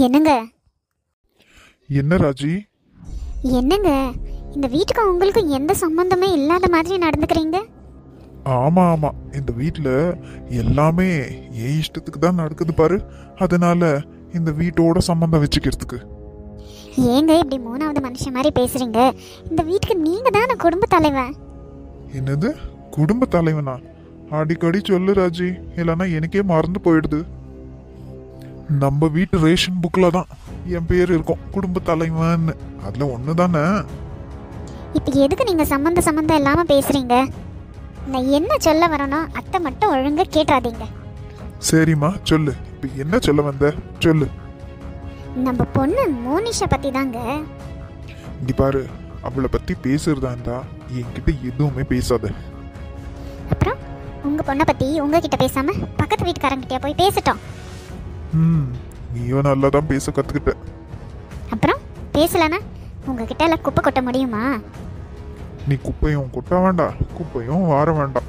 என்னங்க? என்ன ராஜி? என்னங்க, இந்த வீட்டுக்கு உங்களுக்கும் எந்த சம்பந்தமே இல்லாத மாதிரி நடந்துக்கிறீங்க? ஆமா ஆமா, இந்த வீட்டில் எல்லாமே என் இஷ்டத்துக்கு தான் நடக்குது பாரு. அதனால இந்த வீட்டோட சம்பந்தம் வச்சுக்கிறதுக்கு. ஏங்க இப்படி மூணாவது மனுஷன் மாதிரி பேசுறீங்க? இந்த வீட்டுக்கு நீங்க தானே குடும்ப தலைவன். என்னது குடும்ப தலைவனா? அடிக்கடி சொல்லு ராஜி, இல்லைன்னா எனக்கே மறந்து போயிடுது. நம்ம வீட்டு ரேஷன் புக்கில் தான் என் பேர் இருக்கும், குடும்ப தலைவன். அதுல ஒன்று தானே. இப்போ எதுக்கு நீங்க சம்பந்தம் இல்லாம பேசுறீங்க? நான் என்ன சொல்ல வரேனோ அத்தை மட்டும் ஒழுங்கா கேட்டாதீங்க. சரிம்மா சொல்லு, இப்போ என்ன சொல்ல வந்த சொல்லு. நம்ம பொண்ணு மோனிஷா பத்தி தாங்க. இங்க பாரு, அவளை பத்தி பேசுறதா இருந்தா என்கிட்ட எதுவுமே பேசாத. அப்புறம் உங்க பொண்ணை பத்தி உங்ககிட்ட பேசாம பக்கத்து வீட்டுக்காரங்கிட்டயா போய் பேசிட்டோம்? நீயும் நல்லா தான் பேச கத்துக்கிட்ட. அப்புறம் பேசலன்னா உங்ககிட்ட எல்லாம் குப்பை கொட்ட முடியுமா? நீ குப்பையும் கொட்ட வேண்டாம், குப்பையும் வார வேண்டாம்.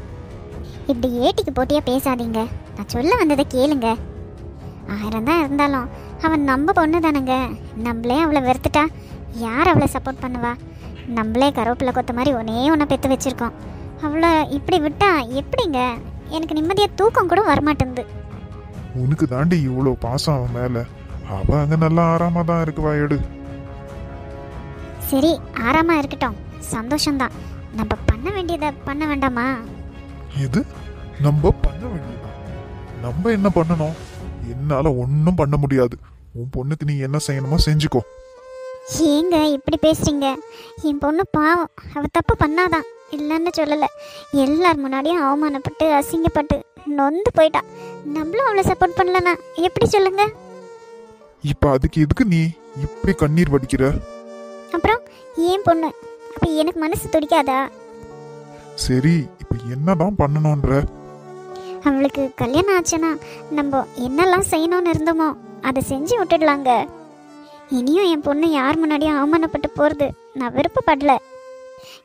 இப்படி ஏட்டிக்கு போட்டியா பேசாதீங்க. நான் சொல்ல வந்ததை கேளுங்க. 1000 தான் இருந்தாலும் அவன் நம்ம பொண்ணு தானங்க. நம்மளே அவளை வெறுத்துட்டா யார் அவளை சப்போர்ட் பண்ணுவா? நம்மளே கருவேப்பிலை கொத்த மாதிரி ஒன்றை பெற்று வச்சிருக்கோம். அவளை இப்படி விட்டா எப்படிங்க? எனக்கு நிம்மதியாக தூக்கம் கூட வரமாட்டேங்குது. உனக்கு தாண்டி இவ்வளோ பாசம் அவன் மேல. அவ அங்க நல்லா ஆறாம தான் இருக்குவா. எடு. சரி, ஆறாம இருக்கட்டும், சந்தோஷம்தான். நம்ம பண்ண வேண்டியதை பண்ண வேண்டாமா? எது நம்ம பண்ண வேண்டியதா? நம்ம என்ன பண்ணணும்? என்னால ஒன்றும் பண்ண முடியாது. உன் பொண்ணுக்கு நீ என்ன செய்யணுமோ செஞ்சுக்கோ. ஏங்க இப்படி பேசுறீங்க? என் பொண்ணு பாவம், அவ தப்பு பண்ணாதான், இல்லைன்னு சொல்லலை. எல்லார் முன்னாடியும் அவமானப்பட்டு அசிங்கப்பட்டு நொந்து போயிட்டா. நம்மளும் அவளை சப்போர்ட் பண்ணலன்னா எப்படி சொல்லுங்க? இப்ப அதுக்கு எதுக்கு நீ இப்படி கண்ணீர் வடிக்கிற? அப்புறம் ஏன் பொண்ணு, அப்ப எனக்கு மனசு துடிக்காதா? சரி, இப்ப என்னதான் பண்ணணும்ன்ற? அவளுக்கு கல்யாணம் ஆச்சுன்னா நம்ம என்னெல்லாம் செய்யணும்னு இருந்தோமோ அதை செஞ்சு விட்டுடலாங்க. இனியும் என் பொண்ணு யார் முன்னாடியும் அவமானப்பட்டு போகிறது நான் விருப்பப்படல.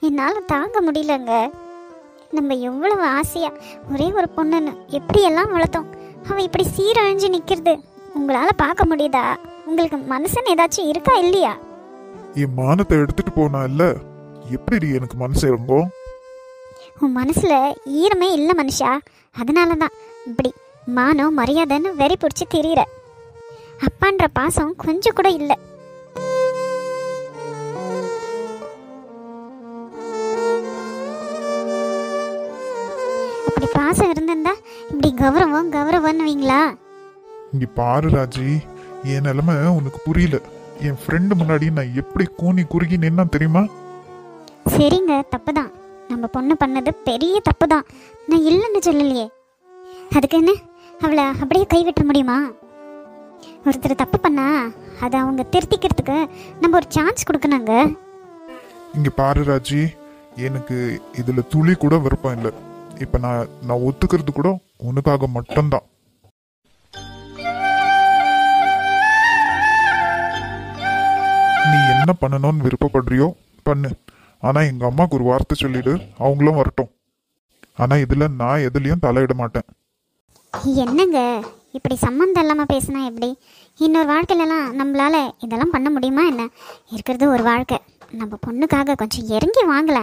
என்னால் தாங்க முடியலங்க. நம்ம எவ்வளவு ஆசையாக ஒரே ஒரு பொண்ணுன்னு எப்படியெல்லாம் வளர்த்தோம். அவள் இப்படி சீரழிஞ்சு நிற்கிறது உங்களால் பார்க்க முடியுதா? உங்களுக்கு மனசுன்னு ஏதாச்சும் இருக்கா இல்லையா? என் மானத்தை எடுத்துட்டு போனா இல்ல, எப்படி எனக்கு மனசு இறங்கும்? உன் மனசில் ஈரமே இல்லை மனுஷா. அதனால தான் இப்படி மானம் மரியாதைன்னு வெறி பிடிச்சி திரியிற. அப்பான்ற பாசம் கொஞ்சம் கூட இல்லை. அப்படி பாசம் இருந்திருந்தா இப்படி கௌரவம்னுவீங்களா? இங்க பாரு ராஜி, என் நிலைமை உனக்கு புரியல. என் ஃப்ரெண்டு முன்னாடி நான் எப்படி கூனி குறுகி நின்னா தெரியுமா? சரிங்க, தப்பு தான். நம்ம பொண்ணு பண்ணது பெரிய தப்பு தான், நான் இல்லைன்னு சொல்லலையே. அதுக்கு என்ன அவளை அப்படியே கைவிட்ட முடியுமா? ஒருத்தர் தப்பு பண்ணா அதை அவங்க திருத்திக்கிறதுக்கு நம்ம ஒரு சான்ஸ் கொடுக்கணுங்க. இங்க பாரு ராஜி, எனக்கு இதுல துளி கூட விருப்பம் இல்லை. இப்ப நான் ஒத்துக்கிறது கூட உனக்காக மட்டும்தான். நீ என்ன பண்ணணும்னு விருப்பப்படுறியோ பண்ணு. ஆனா எங்க அம்மாவுக்கு ஒரு வார்த்தை சொல்லிடு, அவங்களும் வரட்டும். ஆனா இதுல நான் எதுலயும் தலையிட மாட்டேன். என்னங்க இப்படி சம்மந்தம் இல்லாமல் பேசினா எப்படி? இன்னொரு வாழ்க்கையிலலாம் நம்மளால இதெல்லாம் பண்ண முடியுமா என்ன? இருக்கிறது ஒரு வாழ்க்கை. நம்ம பொண்ணுக்காக கொஞ்சம் இறங்கி வாங்கல.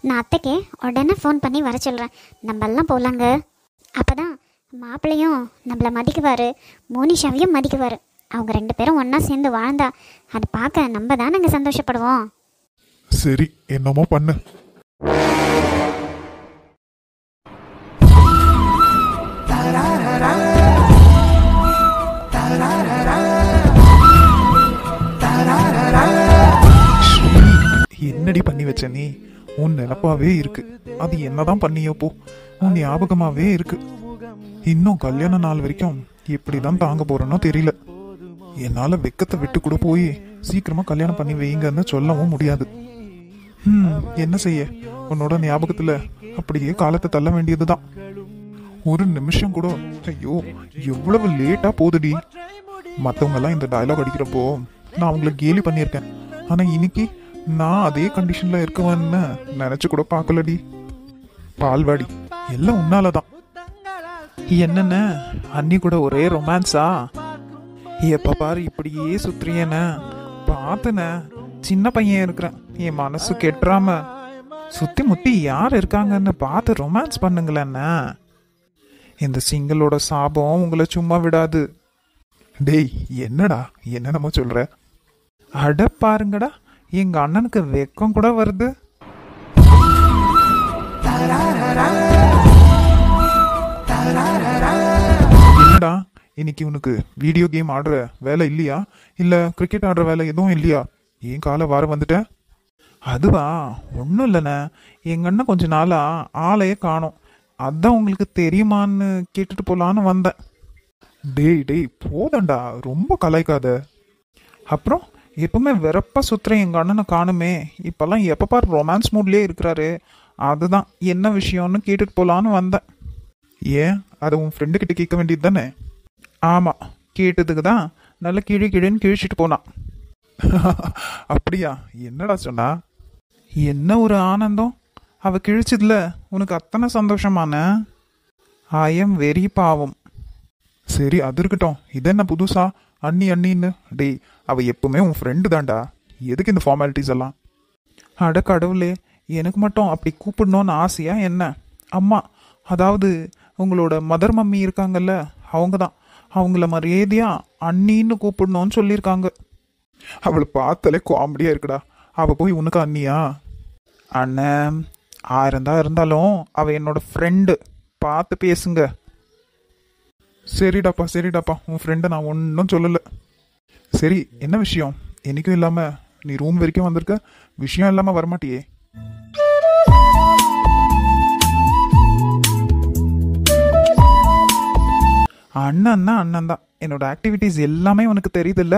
நான் அத்தைக்கே உடனே ஃபோன் பண்ணி வர சொல்கிறேன். நம்மெல்லாம் போகலாங்க. அப்போ தான் மாப்பிள்ளையும் நம்மளை மதிக்குவார், மோனிஷாவையும் மதிக்குவார். அவங்க 2 பேரும் ஒன்றா சேர்ந்து வாழ்ந்தா அதை பார்க்க நம்ம தான் நாங்கள் சந்தோஷப்படுவோம். சரி, என்னமோ பண்ணு. என்னடி பண்ணி வச்ச நீ? உன் நினப்பாவே இருக்கு. அது என்னதான் பண்ணியோ போ, உன் ஞாபகமாவே இருக்கு. இன்னும் கல்யாண நாள் வரைக்கும் எப்படிதான் தாங்க போறேனோ தெரியல. என்னால வெக்கத்தை விட்டு கூட போய் சீக்கிரமா கல்யாணம் பண்ணி வைங்கன்னு சொல்லவும் முடியாது. என்ன செய்ய, உன்னோட ஞாபகத்துல அப்படியே காலத்தை தள்ள வேண்டியதுதான். ஒரு நிமிஷம் கூட ஐயோ எவ்வளவு லேட்டா போகுதுடி. மத்தவங்க எல்லாம் இந்த டயலாக் அடிக்கிறப்போ நான் அவங்களை கேலி பண்ணியிருக்கேன். ஆனா இன்னைக்கு நான் அதே கண்டிஷன்ல இருக்கவன்னு நினைச்சு கூட பார்க்கலடி. பால்வாடி எல்லாம் உன்னாலதான். என்னென்ன அண்ணி கூட ஒரே ரொமான்ஸா? எப்ப பாரு இப்படியே சுத்துறியன பார்த்தன. சின்ன பையன் இருக்கிறேன், என் மனசு கெட்டுறாம சுத்தி முத்தி யார் இருக்காங்கன்னு பார்த்து ரொமான்ஸ் பண்ணுங்களேண்ணா. இந்த சிங்கிளோட சாபம் உங்களை சும்மா விடாது. டேய் என்னடா என்னென்னமோ சொல்ற? அட பாருங்கடா, எங்க அண்ணனுக்கு வெக்கம் கூட வருது. என்னடா இன்னைக்கு உனக்கு வீடியோ கேம் ஆடுற வேலை இல்லையா, இல்ல கிரிக்கெட் ஆடுற வேலை எதுவும் இல்லையா? ஏன் காலை வார வந்துட்ட? அதுவா, ஒன்றும் இல்லைண்ணே, எங்க அண்ணன் கொஞ்ச நாளா ஆளையே காணோம், அதான் உங்களுக்கு தெரியுமான்னு கேட்டுட்டு போலான்னு வந்தேன். டேய் டேய் போதண்டா, ரொம்ப கலாய்க்காத. அப்புறம் எப்பவுமே வெறப்பா சுத்துற எங்க அண்ணனை காணுமே, இப்பெல்லாம் எப்ப பாரு ரொமான்ஸ் மூட்லயே இருக்கிறாரு, அதுதான் என்ன விஷயம்னு கேட்டுட்டு போலான்னு வந்தேன். ஏன் அதை உன் ஃப்ரெண்டு கிட்ட கேட்க வேண்டியது தானே? ஆமா, கேட்டதுக்கு தான் நல்ல கிழி கிழின்னு கிழிச்சிட்டு போனான். அப்படியா? என்னடா சொன்னா? என்ன ஒரு ஆனந்தம், அவ கிழிச்சதுல உனக்கு அத்தனை சந்தோஷமான? ஐ எம் வெரி பாவம். சரி அது இருக்கட்டும், இது என்ன புதுசா அண்ணி அண்ணின்னு? டேய் அவ எப்பவுமே உன் ஃப்ரெண்டு தான்டா, எதுக்கு இந்த ஃபார்மாலிட்டிஸ் எல்லாம்? அட கடவுளே, எனக்கு மட்டும் அப்படி கூப்பிடணும்னு ஆசையா என்ன? அம்மா, அதாவது உங்களோட மதர் மம்மி இருக்காங்கல்ல, அவங்க தான் அவங்கள மரியாதையா அண்ணின்னு கூப்பிடணும்னு சொல்லியிருக்காங்க. அவளை பார்த்தாலே காமெடியா இருக்குடா, அவ போய் உனக்கு அண்ணியா? அண்ணன் ஆயிரம் தான் இருந்தாலும் அவ என்னோட ஃப்ரெண்டு, பார்த்து பேசுங்க. சரிடாப்பா சரிடாப்பா, உன் ஃப்ரெண்டை நான் ஒன்றும் சொல்லலை. சரி என்ன விஷயம்? என்னைக்கும் இல்லாம நீ ரூம் வரைக்கும் வந்திருக்க, விஷயம் இல்லாம வரமாட்டியே? அண்ணன் தான் அண்ணன் தான், என்னோட ஆக்டிவிட்டிஸ் எல்லாமே உனக்கு தெரியுதுல்ல.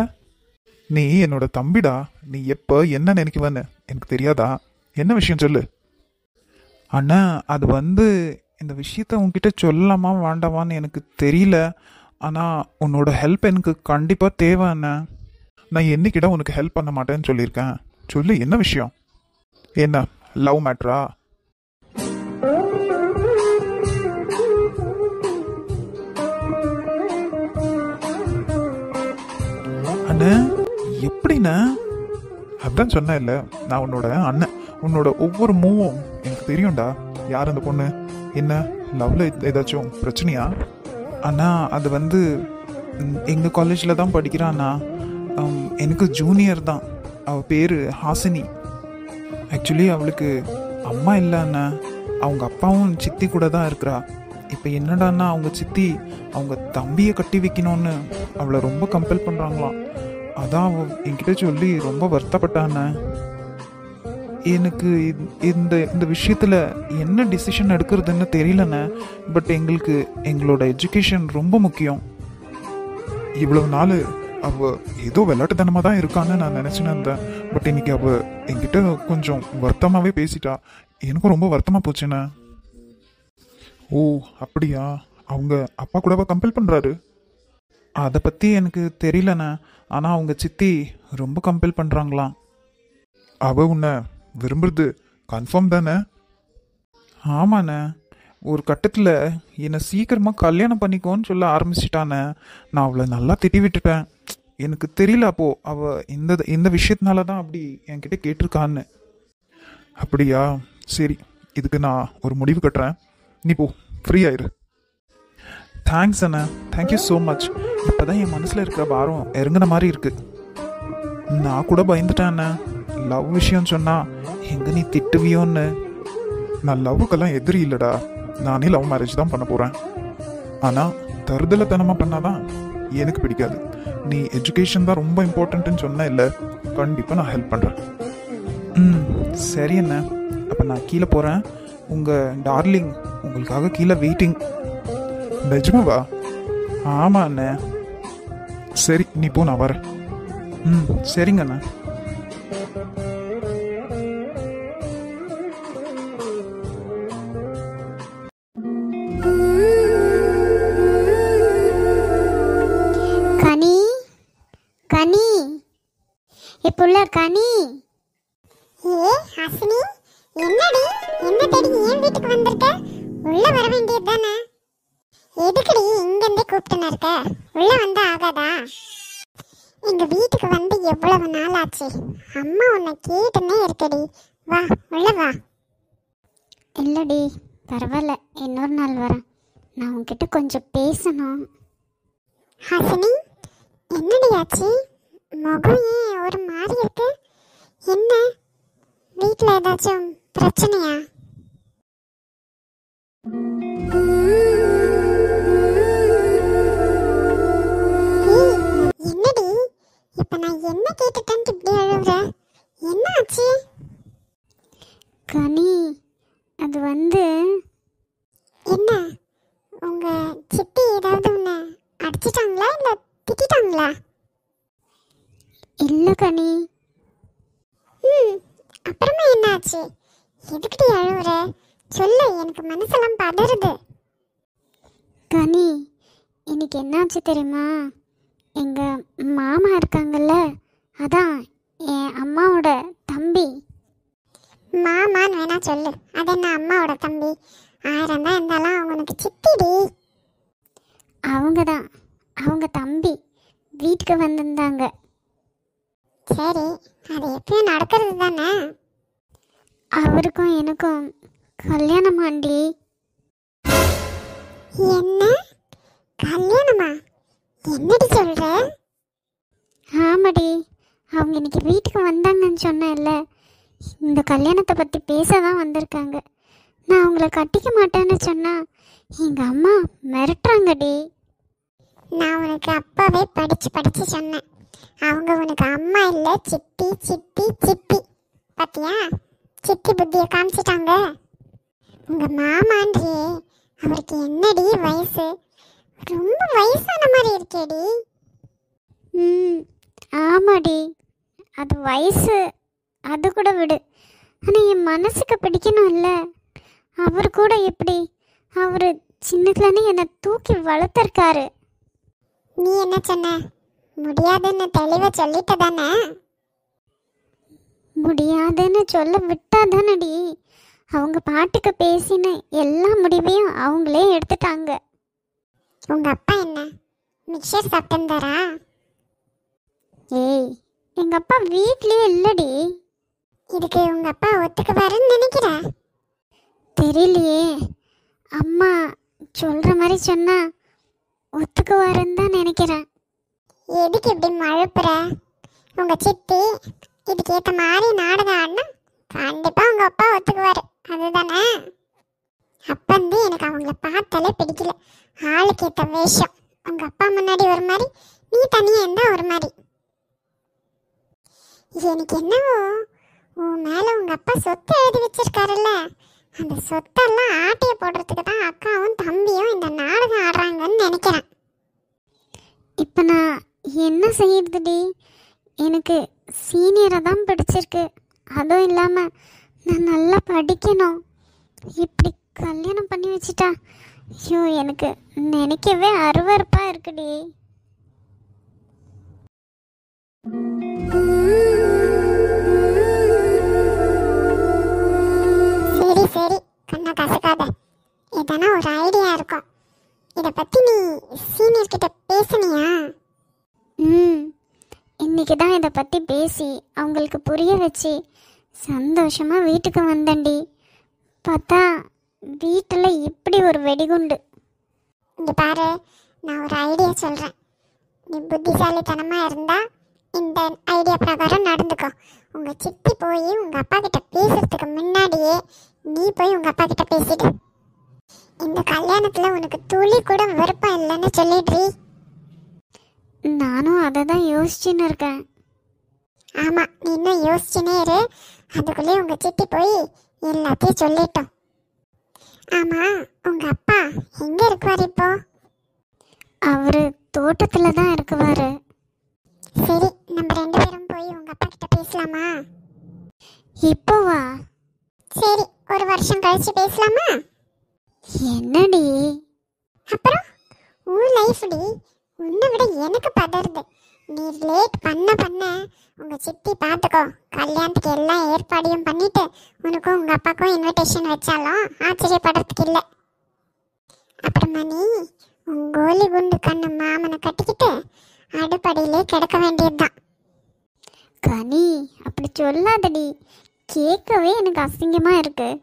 நீ என்னோட தம்பிடா, நீ எப்போ என்ன நினைக்குவன்னு எனக்கு தெரியாதா? என்ன விஷயம் சொல்லு. அண்ணா அது வந்து இந்த விஷயத்த உன்கிட்ட சொல்லலாமா வேண்டாமான்னு எனக்கு தெரியல, ஆனால் உன்னோட ஹெல்ப் எனக்கு கண்டிப்பாக தேவை அண்ணா. நான் என்னைக்கிட்ட உனக்கு ஹெல்ப் பண்ண மாட்டேன்னு சொல்லியிருக்கேன், சொல்லு என்ன விஷயம்? என்ன லவ் மேட்ரா? அண்ணா எப்படிண்ணா? அதான் சொன்ன இல்லை, நான் உன்னோட அண்ணன், உன்னோட ஒவ்வொரு மூவும் எனக்கு தெரியும்டா. யார் அந்த பொண்ணு? என்ன லவ்ல ஏதாச்சும் பிரச்சனையா? அண்ணா அது வந்து எங்கள் காலேஜில் தான் படிக்கிறாண்ணா, எனக்கு ஜூனியர் தான். அவள் பேர் ஹாசினி. ஆக்சுவலி அவளுக்கு அம்மா இல்லை அண்ணா, அவங்க அப்பாவும் சித்தி கூட தான் இருக்கிறா. இப்போ என்னடான்னா அவங்க சித்தி அவங்க தம்பியை கட்டி வைக்கணும்னு அவளை ரொம்ப கம்பல் பண்ணுறாங்களாம். அதான் அவ என்கிட்ட சொல்லி ரொம்ப வருத்தப்பட்டாண்ண. எனக்கு இந்த இந்த விஷயத்தில் என்ன டிசிஷன் எடுக்கிறதுன்னு தெரியலண்ணே. பட் எங்களுக்கு எங்களோட எஜுகேஷன் ரொம்ப முக்கியம். இவ்வளவு நாள் அவ ஏதோ விளையாட்டுத்தனமாக தான் இருக்கான்னு நான் நினச்சின்னு இருந்தேன். பட் இன்னைக்கு அவ என்கிட்ட கொஞ்சம் வருத்தமாகவே பேசிட்டா, எனக்கும் ரொம்ப வருத்தமாக போச்சுண்ணே. ஓ அப்படியா? அவங்க அப்பா கூடவா கம்பல் பண்ணுறாரு? அதை பற்றி எனக்கு தெரியலண்ணே, ஆனால் அவங்க சித்தி ரொம்ப கம்பல் பண்ணுறாங்களாம். அவ உன்னை விரும்புறது கன்ஃபார்ம் தானே? ஆமாண்ணே, ஒரு கட்டத்தில் என்னை சீக்கிரமாக கல்யாணம் பண்ணிக்கோன்னு சொல்ல ஆரம்பிச்சிட்டானே. நான் அவளை நல்லா திட்டி விட்டுட்டேன். எனக்கு தெரியல அப்போ அவள் இந்த விஷயத்தினால தான் அப்படி என்கிட்ட கேட்டிருக்கான்னு. அப்படியா? சரி, இதுக்கு நான் ஒரு முடிவு கட்டுறேன், நீ போ, ஃப்ரீ ஆயிரு. தேங்க்ஸ் அண்ணா, தேங்க்யூ ஸோ மச். இப்போ தான் என் மனசில் இருக்கிற பாரம் இறங்குன மாதிரி இருக்கு. நான் கூட பயந்துட்டேன் அண்ணா, லவ் விஷயம் சொன்னா எங்க நீ திட்டுவியோன்னு. நான் லவ்வுக்கெல்லாம் எதிரி இல்லைடா, நானே லவ் மேரேஜ் தான் பண்ண போகிறேன். ஆனால் தருதலைத்தனமாக பண்ணாதான் எனக்கு பிடிக்காது. நீ எஜுகேஷன் தான் ரொம்ப இம்பார்ட்டன்ட்னு சொன்ன இல்லை, கண்டிப்பாக நான் ஹெல்ப் பண்ணுறேன். சரி அண்ணா, அப்போ நான் கீழே போகிறேன். உங்கள் டார்லிங் உங்களுக்காக கீழே வெயிட்டிங். நிஜமாவா? ஆமாம் அண்ணே. சரி நீ போ, நான் வரேன். சரிங்க அண்ணா. கனி, கனி, இப்புள்ள கனி. ஏ ஹாசினி, என்னடி என்ன தேடி ஏன் வீட்டுக்கு வந்திருக்க? உள்ள வர வேண்டியது தானே? எதுக்குடி இங்க இருந்தே கூப்பிட்டுன்னு இருக்க? உள்ள வந்தா ஆகாதா? எங்க வீட்டுக்கு வந்து எவ்வளவு நாள் ஆச்சு. அம்மா உன்னை கேட்டுன்னே இருக்கடி. வா, உள்ள வா. இல்லடி, பரவாயில்ல, இன்னொரு நாள் வரேன். நான் உன்கிட்ட கொஞ்சம் பேசணும். ஹாசினி, என்னடி ஆச்சு? முகம் ஏன் ஒரு மாதிரி இருக்கு? என்ன, வீட்டில் ஏதாச்சும் பிரச்சனையா? ஏய், என்னடி இப்ப நான் என்ன கேட்டுட்டேன்னு இப்படி அழுவுற? என்ன ஆச்சு? கனி, அது வந்து என்ன, உங்க சித்தி ஏதாவது உன்னை அடிச்சிட்டாங்களா இல்ல திட்டிட்டாங்களா? இல்லை கனி. அப்புறமா என்ன ஆச்சு? எதுக்குடி அழுவுற? சொல்லு, எனக்கு மனசெல்லாம் பதறுது. கனி, இன்னைக்கு என்னாச்சு தெரியுமா? எங்கள் மாமா இருக்காங்கல்ல, அதான் என் அம்மாவோட தம்பி. மாமான்னு வேணா சொல்லு, அது என்ன அம்மாவோட தம்பி? 1000 தான் இருந்தாலும் அவங்க உனக்கு சித்திடி. அவங்க தம்பி வீட்டுக்கு வந்திருந்தாங்க. சரி, அது எப்பயும் நடக்கிறது தானே. அவருக்கும் எனக்கும் கல்யாணம் ஆண்டி. என்ன, கல்யாணமா? என்னடி சொல்ற? ஆமாடி, அவங்க இன்னைக்கு வீட்டுக்கு வந்தாங்கன்னு சொன்னேன்ல, இந்த கல்யாணத்தை பற்றி பேச தான் வந்திருக்காங்க. நான் அவங்கள கட்டிக்க மாட்டேன்னு சொன்னால் எங்கள் அம்மா மிரட்டுறாங்கடி. நான் உனக்கு அப்பவே படிச்சு சொன்னேன், அவங்க உனக்கு அம்மா இல்ல, சித்தி சித்தி சித்தி. பாத்தியா, சித்தி புத்தியை காமிச்சிட்டாங்க. உங்க மாமான்றியே, அவருக்கு என்னடி வயசு? ரொம்ப வயசான மாதிரி இருக்கேடி. ஆமாடி, அது வயசு, அது கூட விடு. ஆனால் என் மனசுக்கு பிடிக்கணும்ல. அவர் கூட எப்படி, அவர் சின்னதுலேருந்து என்னை தூக்கி வளர்த்துருக்காரு. நீ என்ன சொன்ன? முடியாதுன்னு தெளிவா சொல்லிட்ட தானே? முடியாதுன்னு சொல்ல விட்டாதானடி. அவங்க பாட்டுக்கு பேசின எல்லா முடிவையும் அவங்களே எடுத்துட்டாங்க. உங்க அப்பா என்ன மிக்சர் சாப்பிட்டுந்தாரா? ஏய், எங்கள் அப்பா வீட்லேயே இல்லடி. இதுக்கு உங்க அப்பா ஒத்துக்குவாருன்னு நினைக்கிற? தெரியலையே, அம்மா சொல்கிற மாதிரி சொன்னா ஒத்துக்குவாருன்னு தான் நினைக்கிறேன். எதுக்கு இப்படி மழுப்புற? உங்க சித்தி இதுக்கு ஏத்த மாதிரி நாடகம் ஆடினா கண்டிப்பா உங்க அப்பா ஒத்துக்குவாரு, அதுதானே? அப்பந்து எனக்கு அவங்கள பார்த்தாலே பிடிக்கல. ஆளுக்கு ஏத்த வேஷம். உங்க அப்பா முன்னாடி ஒரு மாதிரி, நீ தனியா இருந்தா ஒரு மாதிரி. எனக்கு என்னவோ உன் மேல உங்க அப்பா சொத்து எழுதி வச்சிருக்காருல்ல, அந்த சொத்தெல்லாம் ஆட்டைய போடுறதுக்கு தான் அக்காவும் தம்பியும் இந்த நாடகம் ஆடுறாங்கன்னு நினைக்கிறேன். இப்போ நான் என்ன செய்யறதுடி? எனக்கு சீனியரை தான் பிடிச்சிருக்கு. அதுவும் இல்லாமல் நான் நல்லா படிக்கணும். இப்படி கல்யாணம் பண்ணி வச்சிட்டா, ஐயோ, எனக்கு நினைக்கவே அருவருப்பாக இருக்குடி. சரி சரி, கண்ணா கசக்காத. எதனா ஒரு ஐடியா இருக்கும். இதை பத்தி நீ சீனியர் கிட்ட பேசுனியா? இன்னைக்கு தான் இதை பற்றி பேசி அவங்களுக்கு புரிய வச்சு சந்தோஷமாக வீட்டுக்கு வந்தேன்டி. பார்த்தா வீட்டில் இப்படி ஒரு வெடிகுண்டு. இங்க பாரு, நான் ஒரு ஐடியா சொல்றேன். நீ புத்திசாலித்தனமா இருந்தா இந்த ஐடியா பிரகாரம் நடந்துக்கோ. உங்க சித்தி போய் உங்க அப்பா கிட்ட பேசுறதுக்கு முன்னாடியே நீ போய் உங்க அப்பா கிட்ட பேசிடு. இந்த கல்யாணத்துல உனக்கு துளி கூட விருப்பம் இல்லைன்னு சொல்லிடுறீ. நானும் அதை தான் யோசிச்சுன்னு இருக்கேன். ஆமா, நீ இன்னும் யோசிச்சுனே இரு. அதுக்குள்ளே உங்க சித்தி போய் எல்லாத்தையும் சொல்லிட்டோம். ஆமா, உங்க அப்பா எங்க இருக்குவார் இப்போ? அவர் தோட்டத்தில் தான் இருக்குவார். சரி, நம்ம 2 பேரும் போய் உங்க அப்பா கிட்ட பேசலாமா? இப்போவா? சரி, 1 வருஷம் கழிச்சு பேசலாமா? என்னடி? அப்புறம் உன் லைஃப்டி உன்னை விட எனக்கு பதறுது. நீ லேட் பண்ண உங்க சித்தி பார்த்துக்கோ. கல்யாணத்துக்கு எல்லா ஏற்பாடையும் பண்ணிட்டு உனக்கும் உங்க அப்பாவுக்கும் இன்விடேஷன் வச்சாலும் ஆச்சரியப்படுறதுக்கு இல்லை. அப்புறமா நீ உன் கோலி குண்டு கண்ணு மாமனை கட்டிக்கிட்டு அடுப்படியிலே கிடக்க வேண்டியதுதான். கனி அப்படி சொல்லாதடி, கேட்கவே எனக்கு அசிங்கமா இருக்கு.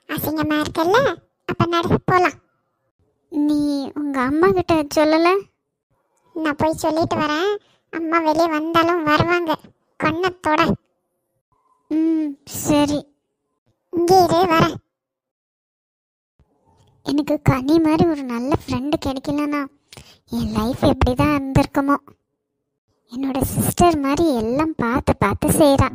அசிங்கமா இருக்குல்ல, அப்ப நடு போலாம். நீ உங்க அம்மா கிட்ட சொல்லல? நான் போய் சொல்லிட்டு வரேன். அம்மா வெளியே வந்தாலும் வருவாங்க. கண்ணத்தோட ம் சரி. இங்கே இரு, வரேன். எனக்கு கனி மாதிரி ஒரு நல்ல ஃப்ரெண்டு கிடைக்கலனா என் லைஃப் எப்படி தான் இருந்திருக்குமோ. என்னோட சிஸ்டர் மாதிரி எல்லாம் பார்த்து பார்த்து செய்கிறா.